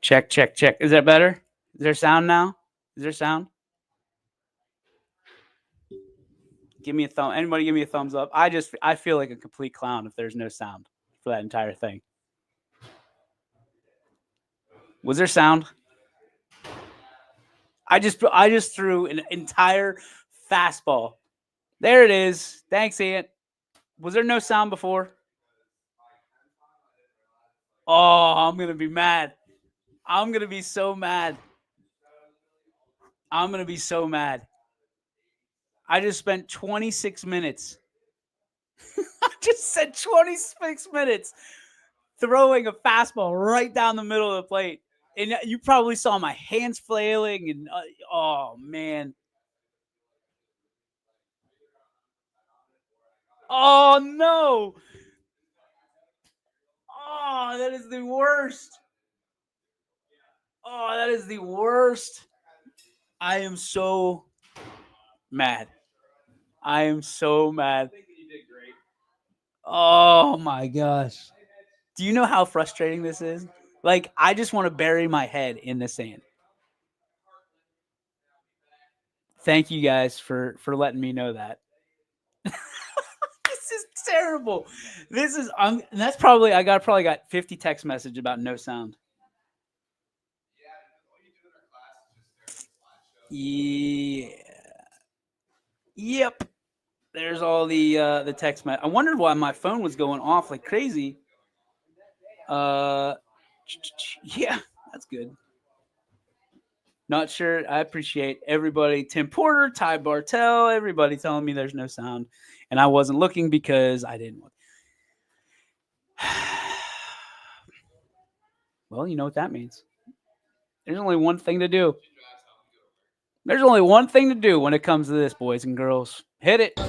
Check, check, check. Is that better? Is there sound now? Is there sound? Give me a thumb. Anybody give me a thumbs up. I feel like a complete clown if there's no sound for that entire thing. Was there sound? I just threw an entire fastball. There it is. Thanks, Ian. Was there no sound before? Oh, I'm gonna be mad. I'm gonna be so mad. I'm gonna be so mad. I just spent 26 minutes. I just said 26 minutes throwing a fastball right down the middle of the plate. And you probably saw my hands flailing and oh man. Oh no. Oh, that is the worst. Oh, that is the worst. I am so mad. I am so mad. Oh my gosh. Do you know how frustrating this is? Like, I just want to bury my head in the sand. Thank you guys for letting me know that. This is terrible. This is that's probably I probably got 50 text message about no sound. Yeah. Yep. There's all the text message. I wondered why my phone was going off like crazy. Yeah, that's good. Not sure. I appreciate everybody. Tim Porter, Ty Bartell, everybody telling me there's no sound. And I wasn't looking because I didn't want. Well, you know what that means. There's only one thing to do. There's only one thing to do when it comes to this, boys and girls. Hit it.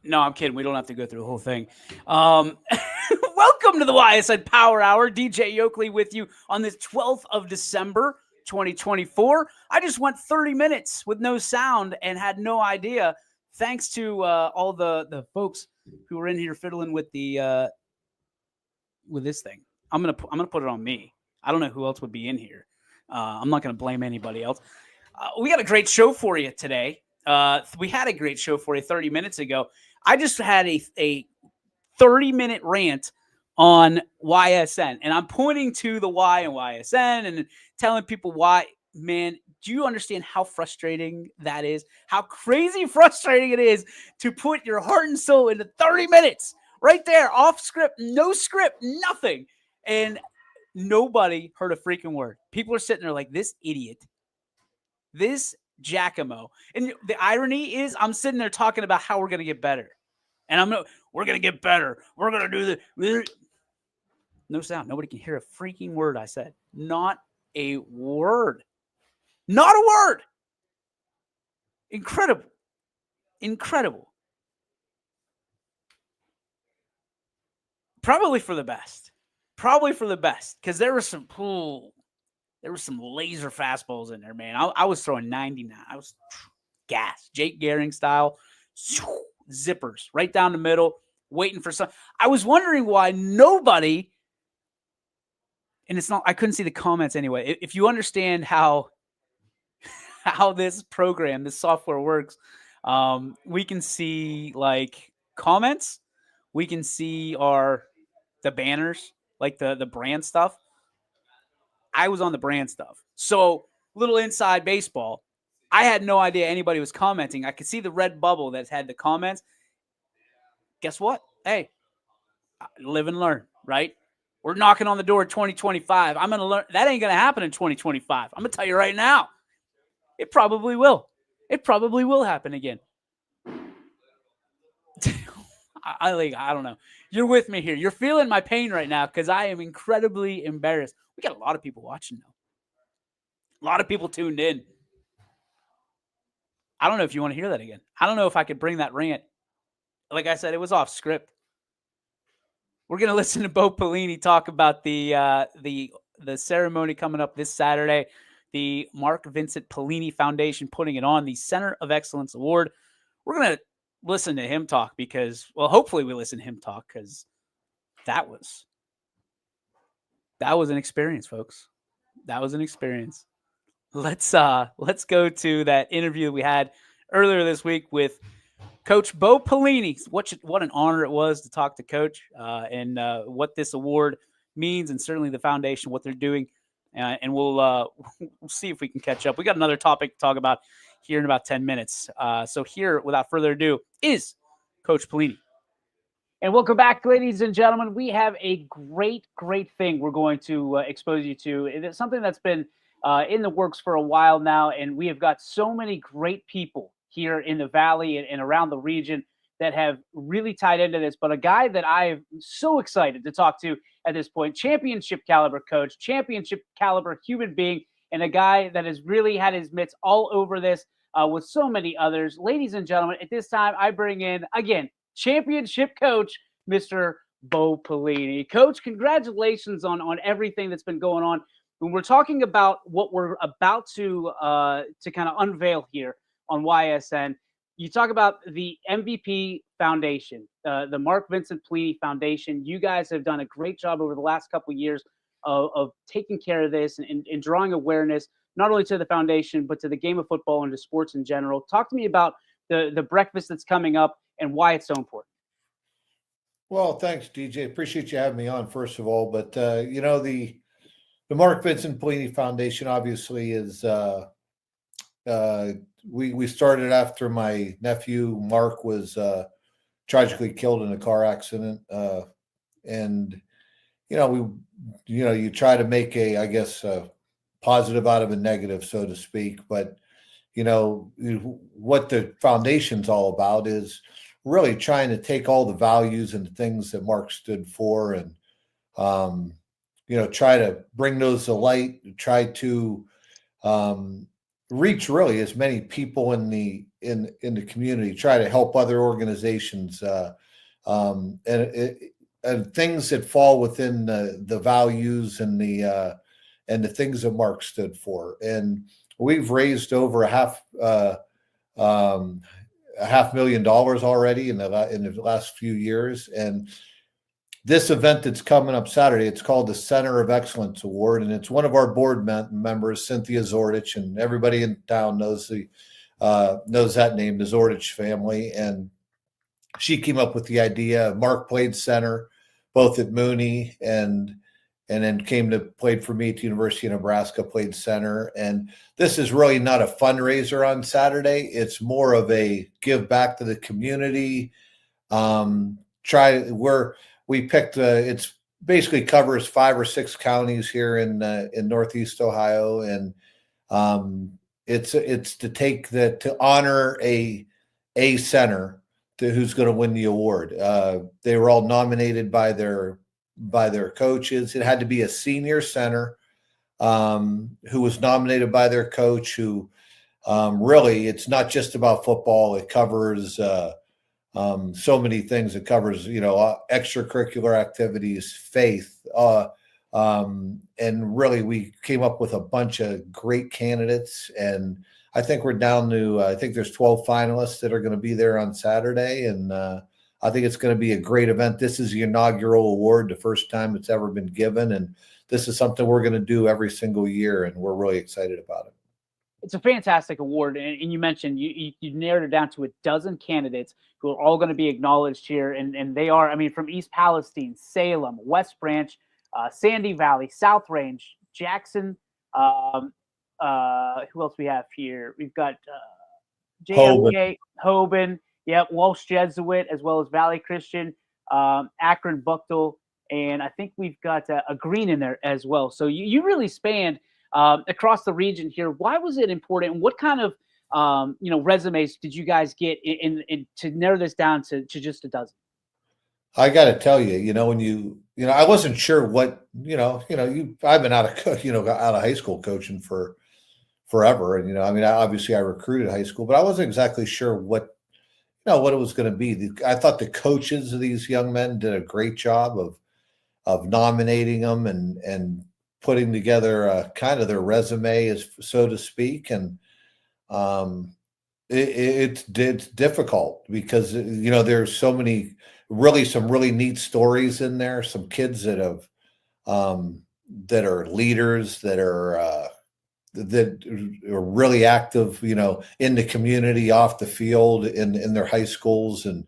No, I'm kidding. We don't have to go through the whole thing. Welcome to the Ysn Power Hour. DJ Yoakley with you on this 12th of December, 2024. I just went 30 minutes with no sound and had no idea. Thanks to all the folks who were in here fiddling with the with this thing. I'm gonna put it on me. I don't know who else would be in here. I'm not gonna blame anybody else. We got a great show for you today. We had a great show for you 30 minutes ago. I just had a 30-minute rant on YSN, and I'm pointing to the Y in YSN and telling people why. Man, do you understand how frustrating that is? How crazy frustrating it is to put your heart and soul into 30 minutes right there, off script, no script, nothing. And nobody heard a freaking word. People are sitting there like, this idiot, this Giacomo. And the irony is I'm sitting there talking about how we're going to get better. And we're going to get better. We're going to do the no sound. Nobody can hear a freaking word I said. Not a word. Not a word. Incredible. Incredible. Probably for the best. Probably for the best. Because there were some laser fastballs in there, man. I was throwing 99. I was gas. Jake Gehring style. Zippers right down the middle, waiting for some. I was wondering why nobody, and it's not, I couldn't see the comments anyway. If you understand how this program, this software works, we can see like comments. We can see the banners, like the brand stuff. I was on the brand stuff. So little inside baseball. I had no idea anybody was commenting. I could see the red bubble that had the comments. Guess what? Hey, live and learn, right? We're knocking on the door of 2025. I'm going to learn. That ain't going to happen in 2025. I'm going to tell you right now. It probably will. It probably will happen again. I don't know. You're with me here. You're feeling my pain right now because I am incredibly embarrassed. We got a lot of people watching now. A lot of people tuned in. I don't know if you want to hear that again. I don't know if I could bring that rant. Like I said, it was off script. We're going to listen to Bo Pelini talk about the ceremony coming up this Saturday. The Mark Vincent Pelini Foundation putting it on, the Center of Excellence Award. We're going to listen to him talk because, well, hopefully we listen to him talk because that was an experience, folks. That was an experience. Let's go to that interview we had earlier this week with Coach Bo Pelini. What an honor it was to talk to Coach and what this award means, and certainly the foundation, what they're doing. And we'll see if we can catch up. We got another topic to talk about here in about 10 minutes. So here, without further ado, is Coach Pelini. And welcome back, ladies and gentlemen. We have a great thing we're going to expose you to. It's something that's been in the works for a while now, and we have got so many great people here in the Valley and around the region that have really tied into this. But a guy that I'm so excited to talk to at this point, championship caliber coach, championship caliber human being, and a guy that has really had his mitts all over this with so many others. Ladies and gentlemen, at this time, I bring in, again, championship coach, Mr. Bo Pelini. Coach, congratulations on everything that's been going on. When we're talking about what we're about to kind of unveil here on YSN, you talk about the MVP Foundation, the Mark Vincent Pelini Foundation. You guys have done a great job over the last couple of years of taking care of this and drawing awareness, not only to the foundation, but to the game of football and to sports in general. Talk to me about the breakfast that's coming up and why it's so important. Well, thanks, DJ. Appreciate you having me on, first of all. But, the Mark Vincent Pelini Foundation obviously is we started after my nephew Mark was tragically killed in a car accident, and you try to make a positive out of a negative, so to speak. But what the foundation's all about is really trying to take all the values and the things that Mark stood for, and try to bring those to light, try to reach really as many people in the community, try to help other organizations, and things that fall within the values and the things that Mark stood for. And we've raised over $500,000 already in the last few years. And this event that's coming up Saturday, it's called the Center of Excellence Award, and it's one of our board members, Cynthia Zordich, and everybody in town knows that name, the Zordich family. And she came up with the idea. Mark played center both at Mooney and then played for me at the University of Nebraska, played center. And this is really not a fundraiser on Saturday. It's more of a give back to the community. We picked it's basically covers 5 or 6 counties here in Northeast Ohio, and it's to honor a center who's going to win the award. They were all nominated by their coaches. It had to be a senior center who was nominated by their coach. Who really, it's not just about football. It covers so many things. It covers, extracurricular activities, faith, and really we came up with a bunch of great candidates. And I think we're down to, I think there's 12 finalists that are going to be there on Saturday. And I think it's going to be a great event. This is the inaugural award, the first time it's ever been given. And this is something we're going to do every single year. And we're really excited about it. It's a fantastic award, and you mentioned you narrowed it down to a dozen candidates who are all going to be acknowledged here, and they are, from East Palestine, Salem, West Branch, Sandy Valley, South Range, Jackson. Who else we have here? We've got Hoban. JFK, Hoban, yep, Walsh Jesuit, as well as Valley Christian, Akron Buchtel, and I think we've got a Green in there as well. So you really spanned across the region here. Why was it important? And what kind of resumes did you guys get in to narrow this down to just a dozen? I got to tell you, when I wasn't sure what, I've been out of high school coaching for forever. And, I mean, obviously I recruited high school, but I wasn't exactly sure what it was going to be. I thought the coaches of these young men did a great job of nominating them and putting together kind of their resume, as so to speak. And it's difficult because there's so many some really neat stories in there. Some kids that are leaders, that are really active, in the community, off the field, in their high schools, and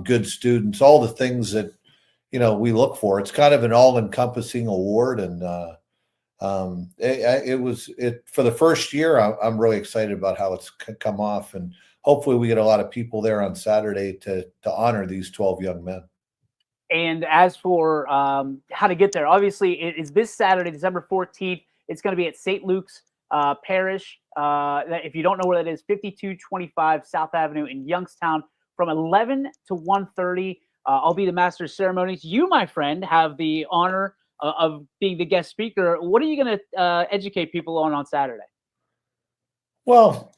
good students. All the things that we look for. It's kind of an all-encompassing award, and it was for the first year. I'm really excited about how it's come off, and hopefully we get a lot of people there on Saturday to honor these 12 young men. And as for how to get there, obviously it is this Saturday, December 14th. It's going to be at St. Luke's Parish. If you don't know where that is, 5225 South Avenue in Youngstown, from 11 to 1:30. I'll be the master of ceremonies. You, my friend, have the honor of being the guest speaker. What are you going to educate people on Saturday? Well,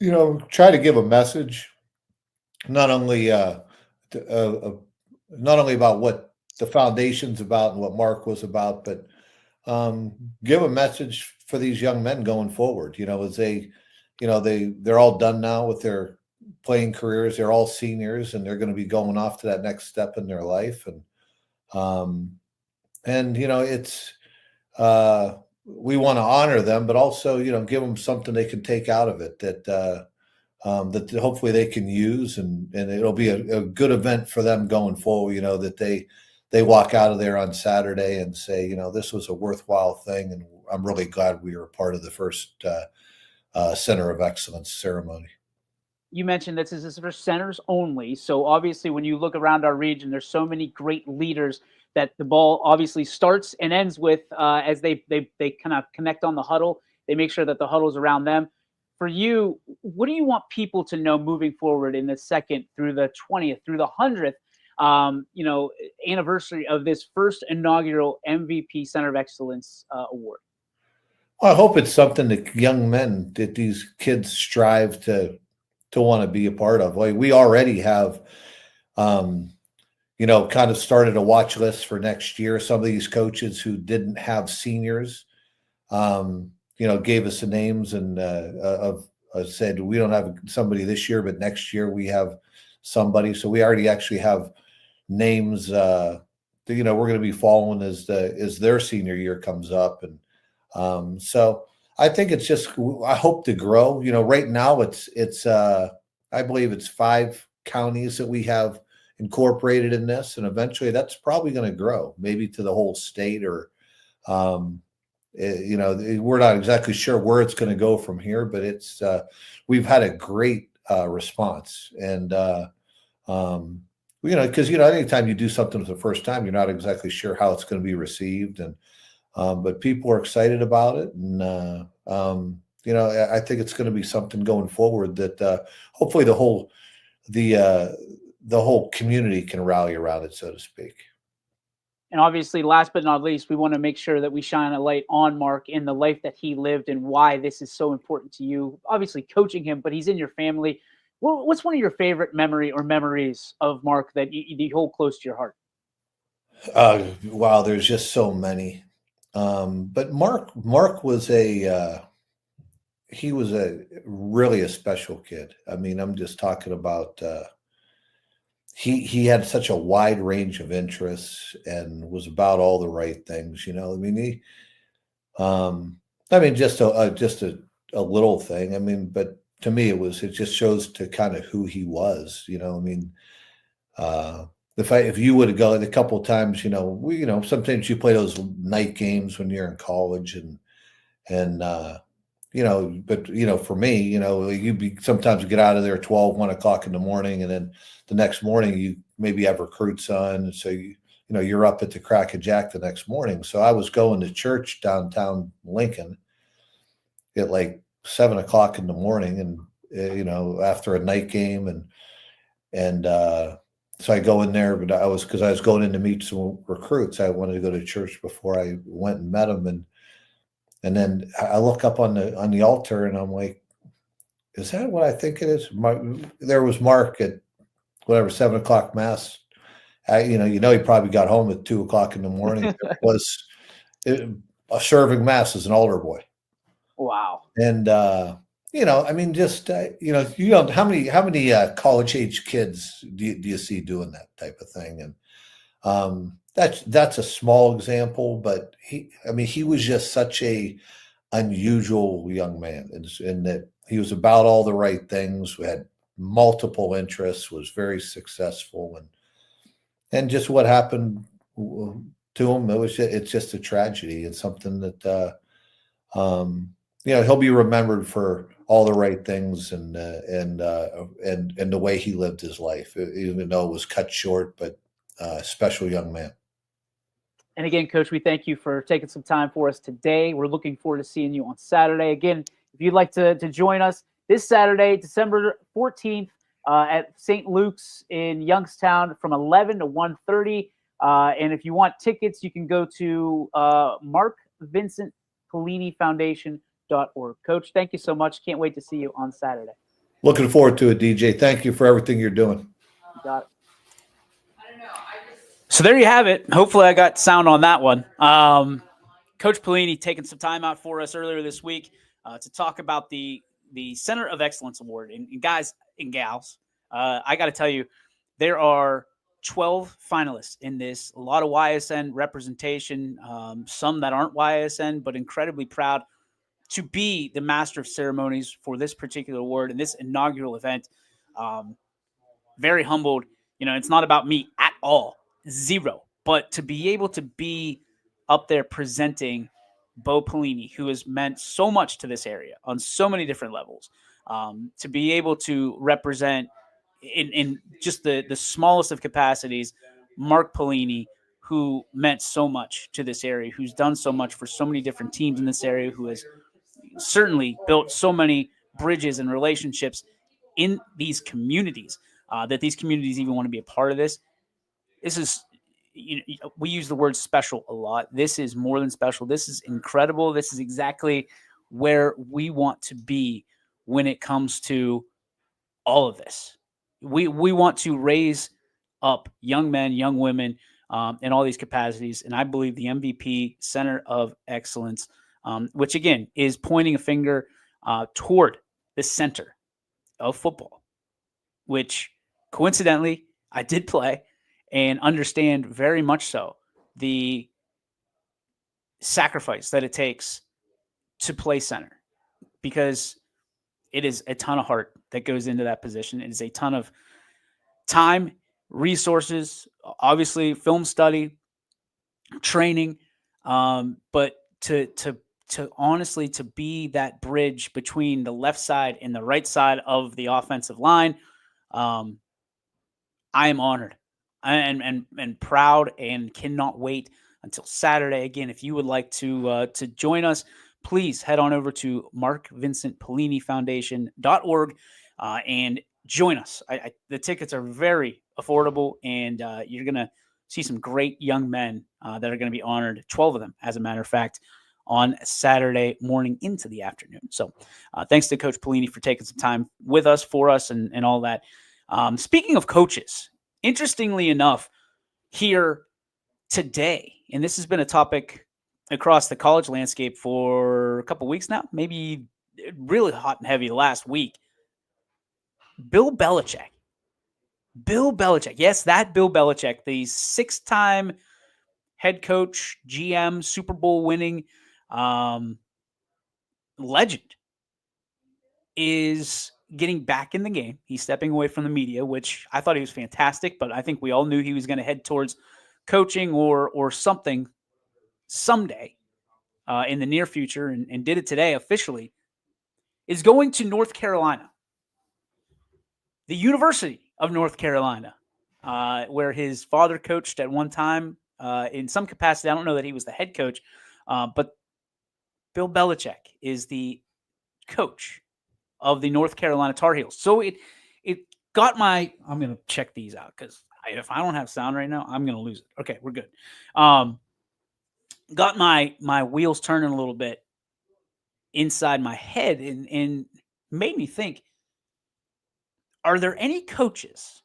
try to give a message, not only about what the foundation's about and what Mark was about, but give a message for these young men going forward. As they're all done now with their playing careers. They're all seniors, and they're going to be going off to that next step in their life. And it's we want to honor them, but also give them something they can take out of it that hopefully they can use, and it'll be a good event for them going forward. That they walk out of there on Saturday and say, this was a worthwhile thing, and I'm really glad we were a part of the first Center of Excellence ceremony. You mentioned this is for centers only. So obviously, when you look around our region, there's so many great leaders that the ball obviously starts and ends with as they kind of connect on the huddle. They make sure that the huddle's around them. For you, what do you want people to know moving forward in the 2nd through the 20th through the 100th anniversary of this first inaugural MVP Center of Excellence award? Well, I hope it's something that young men, that these kids strive to want to be a part of. Like, we already have, kind of started a watch list for next year. Some of these coaches who didn't have seniors, gave us the names and said, we don't have somebody this year, but next year we have somebody. So we already actually have names that, we're going to be following as their senior year comes up. And so I think it's just, I hope to grow. Right now it's I believe it's 5 counties that we have incorporated in this, and eventually that's probably going to grow, maybe to the whole state, or we're not exactly sure where it's going to go from here, but it's we've had a great response, and because anytime you do something for the first time, you're not exactly sure how it's going to be received, and but people are excited about it, and I think it's going to be something going forward that hopefully the whole community can rally around it, so to speak. And obviously, last but not least, we want to make sure that we shine a light on Mark in the life that he lived and why this is so important to you. Obviously, coaching him, but he's in your family. What's one of your favorite memories of Mark that you hold close to your heart? Wow, there's just so many. But Mark was he was really a special kid. I mean, I'm just talking about he had such a wide range of interests and was about all the right things. I mean, just a little thing. I mean, but to me, it just shows to kind of who he was. I mean, if you would have gone a couple of times, sometimes you play those night games when you're in college, and And, but for me, sometimes you get out of there 12, 1 o'clock in the morning, and then the next morning you maybe have recruits on. So, you're up at the crack of jack the next morning. So I was going to church downtown Lincoln at like 7 o'clock in the morning, and, after a night game. And so I go in there, but because I was going in to meet some recruits. I wanted to go to church before I went and met them. And then I look up on the altar, and I'm like, is that what I think it is? There was Mark at whatever 7 o'clock mass. He probably got home at 2 o'clock in the morning. It was a serving mass as an altar boy. Wow. And just how many college age kids do you see doing that type of thing? And that's a small example, but he was just such a unusual young man in that he was about all the right things, had multiple interests, was very successful, and just what happened to him, it's just a tragedy. It's something that he'll be remembered for all the right things and the way he lived his life, even though it was cut short, but special young man. And again, Coach, we thank you for taking some time for us today. We're looking forward to seeing you on Saturday. Again, if you'd like to join us this Saturday, December 14th, at St. Luke's in Youngstown from 11 to 1:30. And if you want tickets, you can go to markvincentpellinifoundation.org. Coach, thank you so much. Can't wait to see you on Saturday. Looking forward to it, DJ. Thank you for everything you're doing. You got it. So there you have it. Hopefully I got sound on that one. Coach Pellini taking some time out for us earlier this week to talk about the Center of Excellence Award. And guys and gals, I got to tell you, there are 12 finalists in this. A lot of YSN representation, some that aren't YSN, but incredibly proud to be the master of ceremonies for this particular award and this inaugural event. Very humbled. It's not about me at all. Zero. But to be able to be up there presenting Bo Pellini, who has meant so much to this area on so many different levels, to be able to represent in just the smallest of capacities, Mark Pellini, who meant so much to this area, who's done so much for so many different teams in this area, who has certainly built so many bridges and relationships in these communities, that these communities even want to be a part of this. This is, we use the word special a lot. This is more than special. This is incredible. This is exactly where we want to be when it comes to all of this. We want to raise up young men, young women, in all these capacities. And I believe the MVP Center of Excellence, which again is pointing a finger toward the center of football, which coincidentally I did play and understand very much so the sacrifice that it takes to play center, because it is a ton of heart that goes into that position. It is a ton of time, resources, obviously film study, training, but to honestly to be that bridge between the left side and the right side of the offensive line, I am honored and proud and cannot wait until Saturday. Again, if you would like to join us, please head on over to markvincentpellinifoundation.org and join us. The tickets are very affordable, and you're going to see some great young men that are going to be honored, 12 of them, as a matter of fact, on Saturday morning into the afternoon. So thanks to Coach Pellini for taking some time with us, for us, and all that. Speaking of coaches, interestingly enough, here today, and this has been a topic across the college landscape for a couple weeks now, maybe really hot and heavy last week. Bill Belichick. Yes, that Bill Belichick, the 6-time head coach, GM, Super Bowl winning legend, is getting back in the game. He's stepping away from the media, which I thought he was fantastic, but I think we all knew he was going to head towards coaching or something someday. in the near future and did it today officially, is going to North Carolina, the University of North Carolina, where his father coached at one time in some capacity. I don't know that he was the head coach, but Bill Belichick is the coach of the North Carolina Tar Heels. So it got my. I'm going to check these out because if I don't have sound right now, I'm going to lose it. Okay, we're good. Got my wheels turning a little bit inside my head and made me think, are there any coaches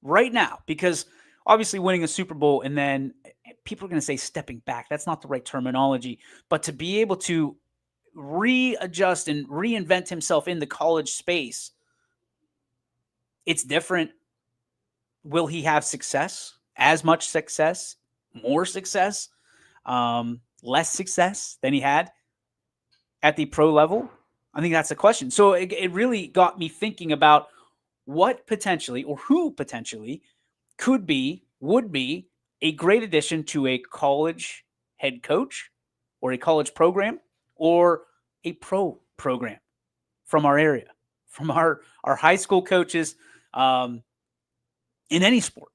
right now? Because obviously winning a Super Bowl and then people are going to say stepping back. That's not the right terminology. But to be able to readjust and reinvent himself in the college space, it's different. Will he have success? As much success? More success? Less success than he had at the pro level? I think that's the question. So it really got me thinking about what potentially or who potentially would be a great addition to a college head coach or a college program or a pro program from our area, from our high school coaches in any sport,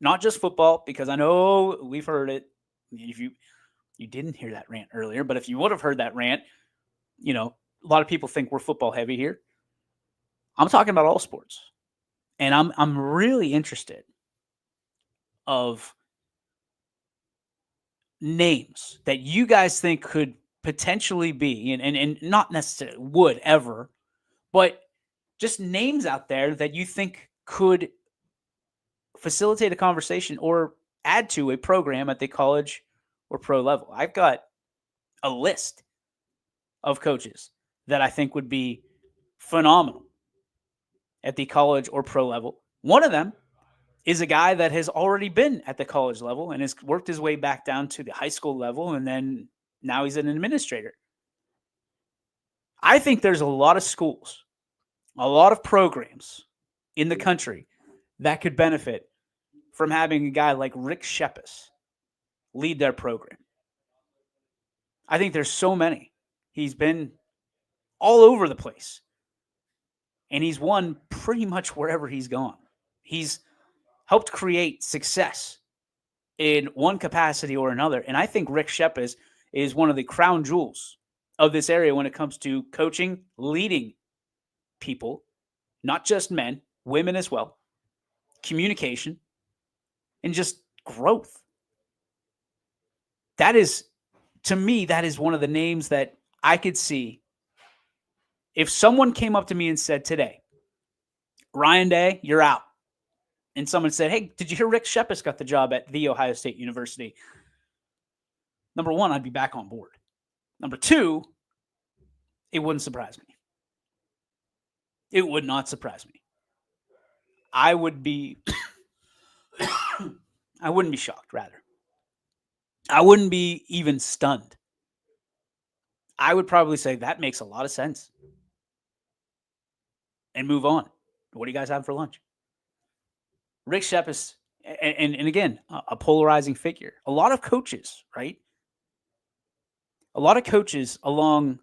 not just football, because I know we've heard it. If you didn't hear that rant earlier, but if you would have heard that rant, a lot of people think we're football heavy here. I'm talking about all sports. And I'm really interested of names that you guys think could potentially be, and not necessarily would ever, but just names out there that you think could facilitate a conversation or add to a program at the college or pro level. I've got a list of coaches that I think would be phenomenal at the college or pro level. One of them is a guy that has already been at the college level and has worked his way back down to the high school level, and then now he's an administrator. I think there's a lot of schools, a lot of programs in the country that could benefit from having a guy like Rick Shepis lead their program. I think there's so many. He's been all over the place, and he's won pretty much wherever he's gone. He's helped create success in one capacity or another. And I think Rick Shepis is one of the crown jewels of this area when it comes to coaching, leading people, not just men, women as well, communication, and just growth. That is, to me, that is one of the names that I could see. If someone came up to me and said today, Ryan Day, you're out. And someone said, hey, did you hear Rick Shepis got the job at The Ohio State University? Number one, I'd be back on board. Number two, it wouldn't surprise me. It would not surprise me. I would be, I wouldn't be shocked, rather. I wouldn't be even stunned. I would probably say that makes a lot of sense. And move on. What do you guys have for lunch? Rick Shepis, and again, a polarizing figure. A lot of coaches, right? A lot of coaches along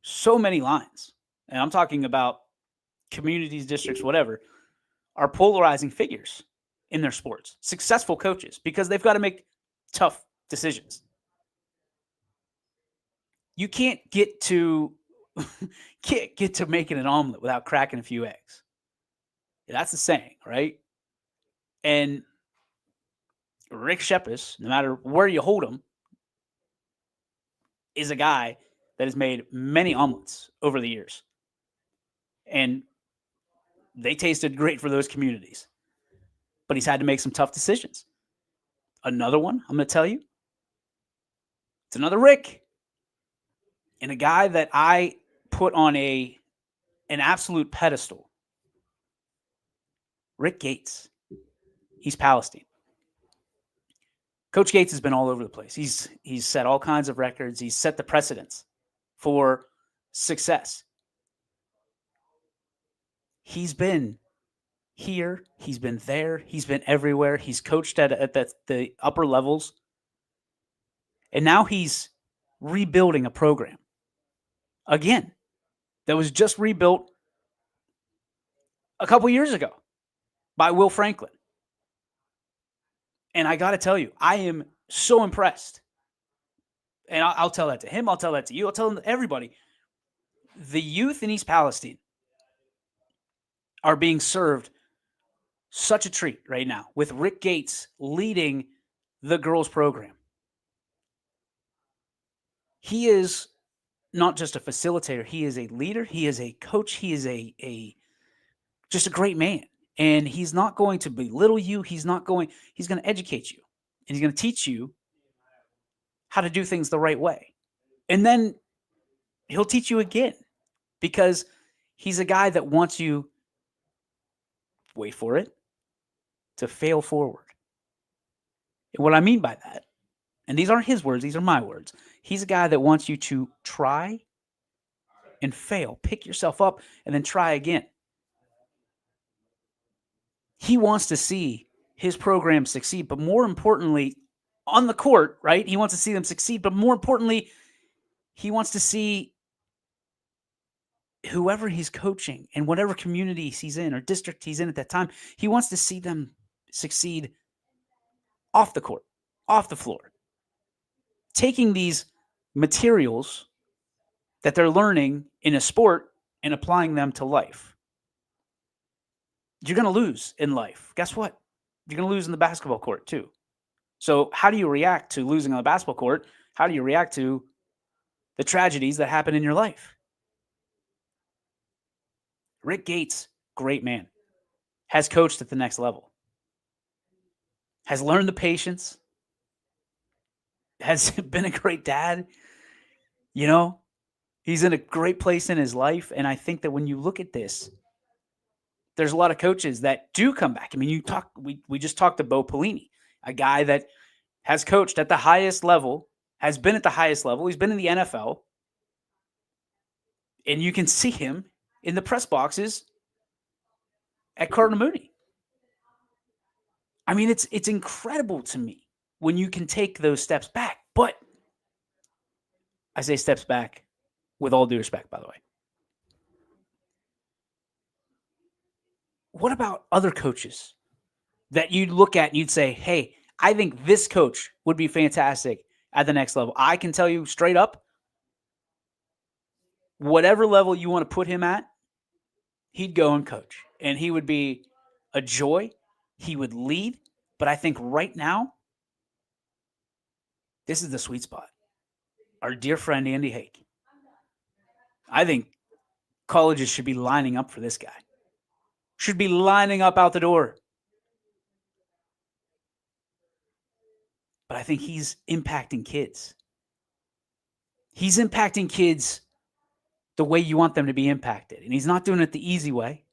so many lines, and I'm talking about communities, districts, whatever, are polarizing figures in their sports. Successful coaches, because they've got to make tough decisions. You can't get to making an omelet without cracking a few eggs. That's the saying, right? And Rick Shepis, no matter where you hold him, is a guy that has made many omelets over the years. And they tasted great for those communities. But he's had to make some tough decisions. Another one, I'm going to tell you, it's another Rick. And a guy that I put on an absolute pedestal. Rick Gates. He's Palestine. Coach Gates has been all over the place. He's set all kinds of records. He's set the precedents for success. He's been here. He's been there. He's been everywhere. He's coached at the upper levels. And now he's rebuilding a program again that was just rebuilt a couple years ago by Will Franklin. And I got to tell you, I am so impressed. And I'll tell that to him. I'll tell that to you. I'll tell everybody. The youth in East Palestine are being served such a treat right now with Rick Gates leading the girls program. He is not just a facilitator. He is a leader. He is a coach. He is just a great man. And he's not going to belittle you. He's going to educate you. And he's going to teach you how to do things the right way. And then he'll teach you again because he's a guy that wants you, wait for it, to fail forward. And what I mean by that, and these aren't his words, these are my words. He's a guy that wants you to try and fail, pick yourself up, and then try again. He wants to see his program succeed, but more importantly, on the court, right? He wants to see them succeed, but more importantly, he wants to see whoever he's coaching and whatever community he's in or district he's in at that time, he wants to see them succeed off the court, off the floor. Taking these materials that they're learning in a sport and applying them to life. You're going to lose in life. Guess what? You're going to lose in the basketball court too. So how do you react to losing on the basketball court? How do you react to the tragedies that happen in your life? Rick Gates, great man, has coached at the next level, has learned the patience, has been a great dad. You know, he's in a great place in his life. And I think that when you look at this, there's a lot of coaches that do come back. I mean, we just talked to Bo Pelini, a guy that has coached at the highest level, has been at the highest level. He's been in the NFL. And you can see him in the press boxes at Cardinal Mooney. I mean, it's incredible to me when you can take those steps back. But I say steps back with all due respect, by the way. What about other coaches that you'd look at and you'd say, hey, I think this coach would be fantastic at the next level? I can tell you straight up, whatever level you want to put him at, he'd go and coach. And he would be a joy. He would lead. But I think right now, this is the sweet spot. Our dear friend Andy Hake. I think colleges should be lining up for this guy. Should be lining up out the door. But I think he's impacting kids. He's impacting kids the way you want them to be impacted. And he's not doing it the easy way.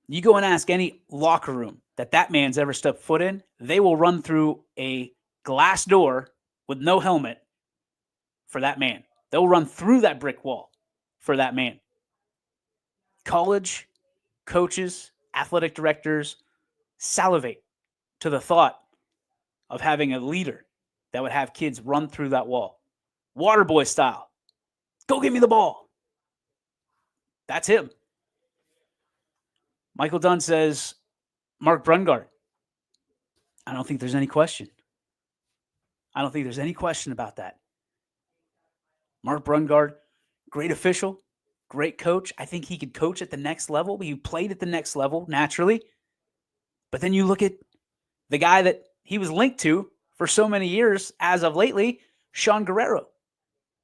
You go and ask any locker room that man's ever stepped foot in, they will run through a glass door with no helmet for that man. They'll run through that brick wall for that man. College coaches, athletic directors salivate to the thought of having a leader that would have kids run through that wall. Waterboy style. Go give me the ball. That's him. Michael Dunn says, Mark Brungard. I don't think there's any question. I don't think there's any question about that. Mark Brungard, great official, great coach. I think he could coach at the next level. He played at the next level naturally. But then you look at the guy that he was linked to for so many years as of lately, Sean Guerrero,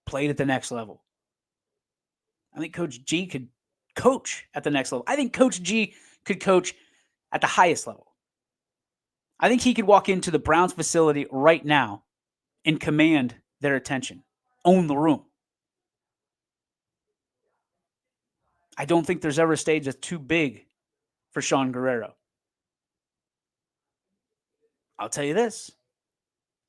played at the next level. I think Coach G could coach at the next level. I think Coach G could coach at the highest level. I think he could walk into the Browns facility right now and command their attention, own the room. I don't think there's ever a stage that's too big for Sean Guerrero. I'll tell you this.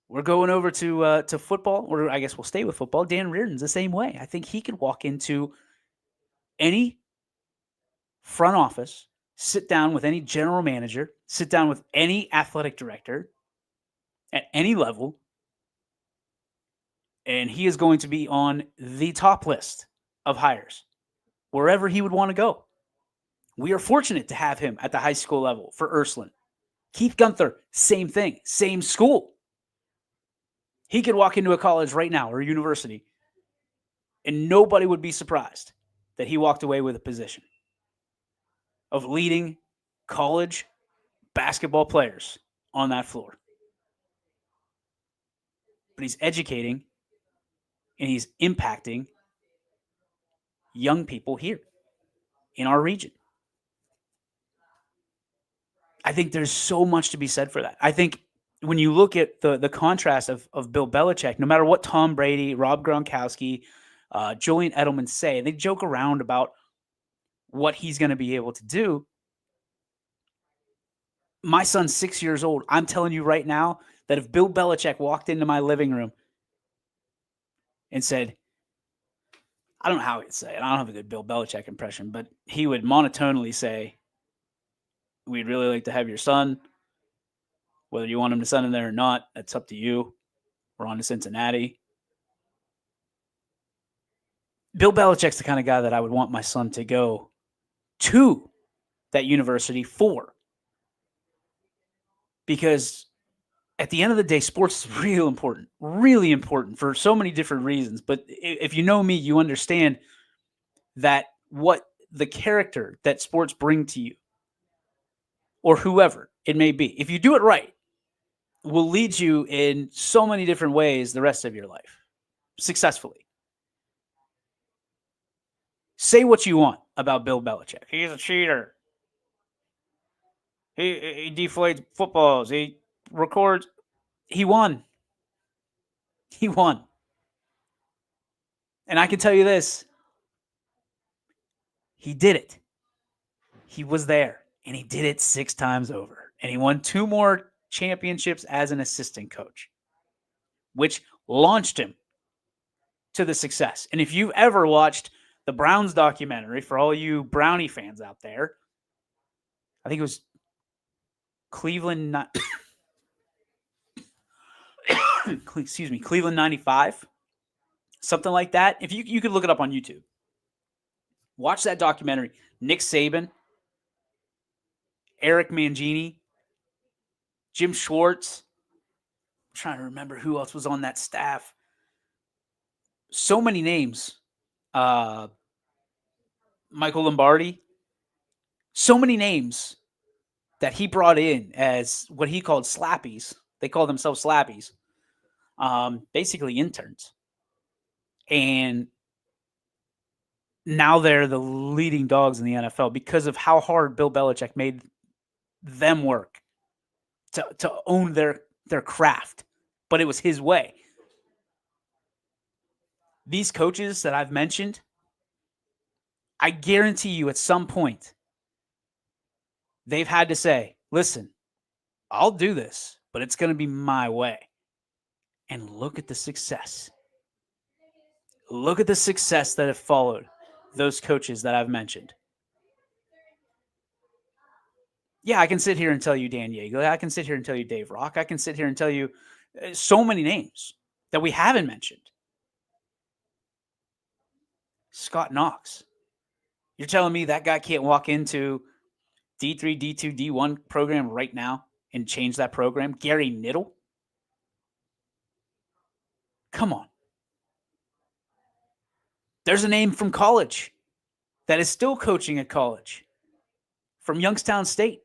We're going over to football, or I guess we'll stay with football. Dan Reardon's the same way. I think he could walk into any front office, sit down with any general manager, sit down with any athletic director, at any level, and he is going to be on the top list of hires wherever he would want to go. We are fortunate to have him at the high school level for Ursuline. Keith Gunther, same thing, same school. He could walk into a college right now or a university, and nobody would be surprised that he walked away with a position of leading college basketball players on that floor. But he's educating and he's impacting young people here in our region. I think there's so much to be said for that. I think when you look at the contrast of Bill Belichick, no matter what Tom Brady, Rob Gronkowski, Julian Edelman say, they joke around about what he's going to be able to do. My son's 6 years old. I'm telling you right now that if Bill Belichick walked into my living room and said, I don't know how he'd say it. I don't have a good Bill Belichick impression, but he would monotonely say, we'd really like to have your son. Whether you want him to send him there or not, that's up to you. We're on to Cincinnati. Bill Belichick's the kind of guy that I would want my son to go to that university for. Because at the end of the day, sports is really important for so many different reasons. But if you know me, you understand that what the character that sports bring to you, or whoever it may be, if you do it right, will lead you in so many different ways the rest of your life, successfully. Say what you want about Bill Belichick. He's a cheater. He deflates footballs. He records. He won. He won. And I can tell you this. He did it. He was there. And he did it 6 times over. And he won 2 more championships as an assistant coach, which launched him to the success. And if you've ever watched the Browns documentary, for all you Brownie fans out there, I think it was Cleveland, Cleveland 95, something like that. If you could look it up on YouTube. Watch that documentary. Nick Saban, Eric Mangini, Jim Schwartz. I'm trying to remember who else was on that staff. So many names. Michael Lombardi. So many names that he brought in as what he called slappies. They call themselves slappies. Basically interns. And now they're the leading dogs in the NFL because of how hard Bill Belichick made them work to own their craft. But it was his way. These coaches that I've mentioned, I guarantee you at some point, they've had to say, listen, I'll do this, but it's going to be my way. And look at the success. Look at the success that have followed those coaches that I've mentioned. Yeah, I can sit here and tell you Dan Yeager. I can sit here and tell you Dave Rock. I can sit here and tell you so many names that we haven't mentioned. Scott Knox. You're telling me that guy can't walk into D3, D2, D1 program right now and change that program? Gary Niddle? Come on. There's a name from college that is still coaching at college from Youngstown State.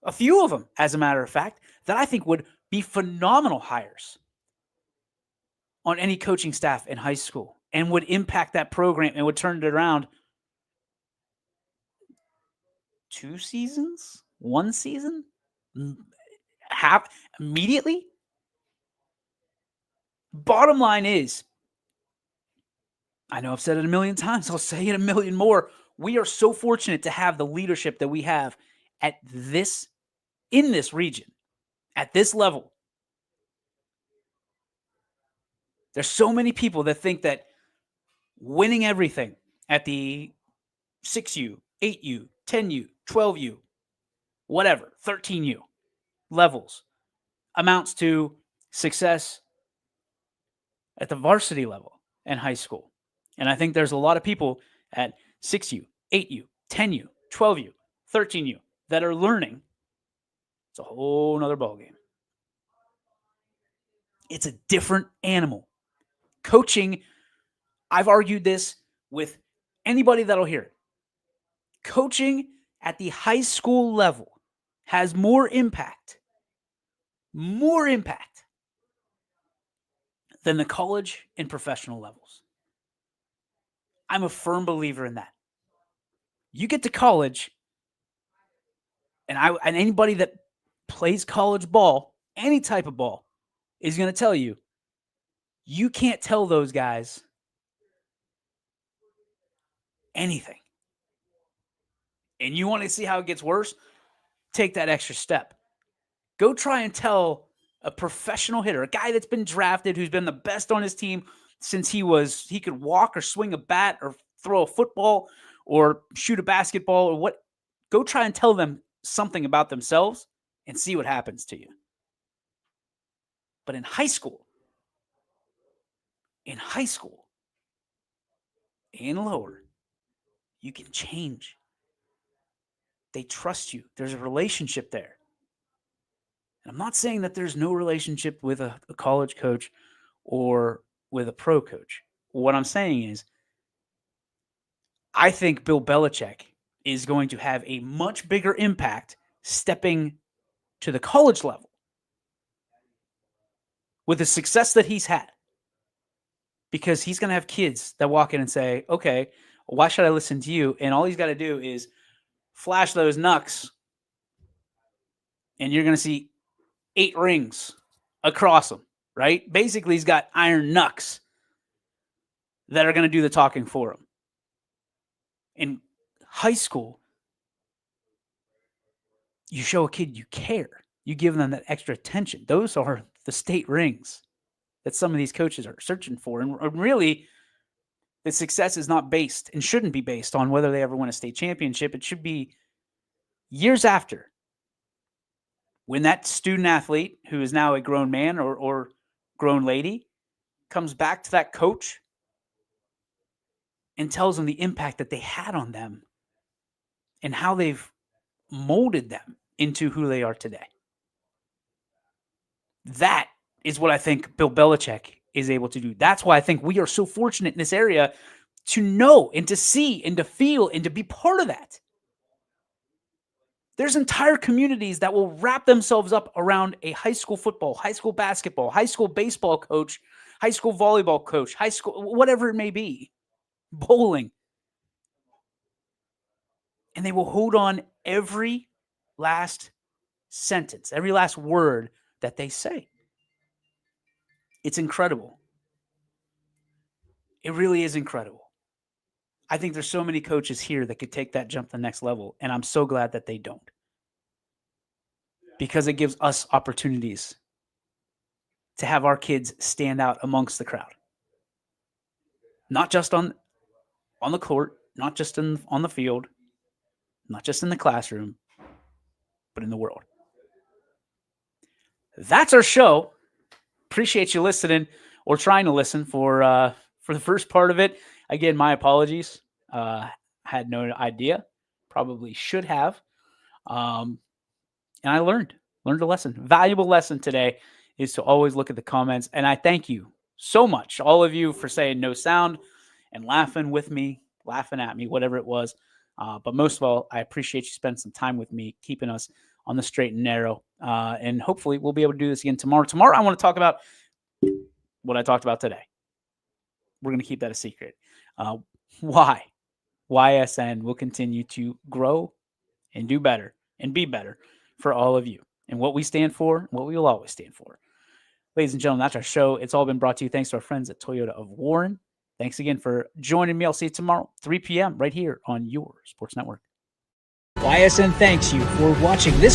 A few of them, as a matter of fact, that I think would be phenomenal hires on any coaching staff in high school and would impact that program and would turn it around 2 seasons, 1 season, half immediately. Bottom line is, I know I've said it a million times. I'll say it a million more. We are so fortunate to have the leadership that we have in this region, at this level. There's so many people that think that winning everything at the 6U, 8U, 10U, 12U, whatever, 13U levels, amounts to success at the varsity level in high school. And I think there's a lot of people at 6U, 8U, 10U, 12U, 13U that are learning. It's a whole nother ballgame. It's a different animal. Coaching, I've argued this with anybody that'll hear it. Coaching at the high school level has more impact than the college and professional levels. I'm a firm believer in that. You get to college, and anybody that plays college ball, any type of ball, is going to tell you, you can't tell those guys anything. And you want to see how it gets worse? Take that extra step. Go try and tell a professional hitter, a guy that's been drafted, who's been the best on his team since he could walk or swing a bat or throw a football or shoot a basketball or what. Go try and tell them something about themselves and see what happens to you. But in high school and lower, you can change. They trust you. There's a relationship there. And I'm not saying that there's no relationship with a college coach or with a pro coach. What I'm saying is, I think Bill Belichick is going to have a much bigger impact stepping to the college level with the success that he's had. Because he's going to have kids that walk in and say, okay, why should I listen to you? And all he's got to do is flash those knucks, and you're going to see 8 rings across him, right? Basically, he's got iron knucks that are going to do the talking for him. In high school, you show a kid you care. You give them that extra attention. Those are the state rings that some of these coaches are searching for. And really, the success is not based and shouldn't be based on whether they ever win a state championship. It should be years after, when that student athlete, who is now a grown man or grown lady, comes back to that coach and tells them the impact that they had on them and how they've molded them into who they are today. That is what I think Bill Belichick is able to do. That's why I think we are so fortunate in this area to know and to see and to feel and to be part of that. There's entire communities that will wrap themselves up around a high school football, high school basketball, high school baseball coach, high school volleyball coach, high school, whatever it may be, bowling. And they will hold on every last sentence, every last word that they say. It's incredible. It really is incredible. I think there's so many coaches here that could take that jump to the next level, and I'm so glad that they don't. Because it gives us opportunities to have our kids stand out amongst the crowd. Not just on the court, not just on the field, not just in the classroom, but in the world. That's our show. Appreciate you listening or trying to listen for the first part of it. Again, my apologies. Had no idea. Probably should have. And I learned a lesson. Valuable lesson today is to always look at the comments. And I thank you so much, all of you, for saying no sound and laughing with me, laughing at me, whatever it was. But most of all, I appreciate you spending some time with me, keeping us on the straight and narrow. And hopefully we'll be able to do this again tomorrow. Tomorrow, I want to talk about what I talked about today. We're going to keep that a secret. Why Ysn will continue to grow and do better and be better for all of you, and what we stand for, what we will always stand for. Ladies and gentlemen, that's our show. It's all been brought to you thanks to our friends at Toyota of Warren. Thanks again for joining me. I'll see you tomorrow, 3 p.m. right here on your Sports Network. Ysn thanks you for watching this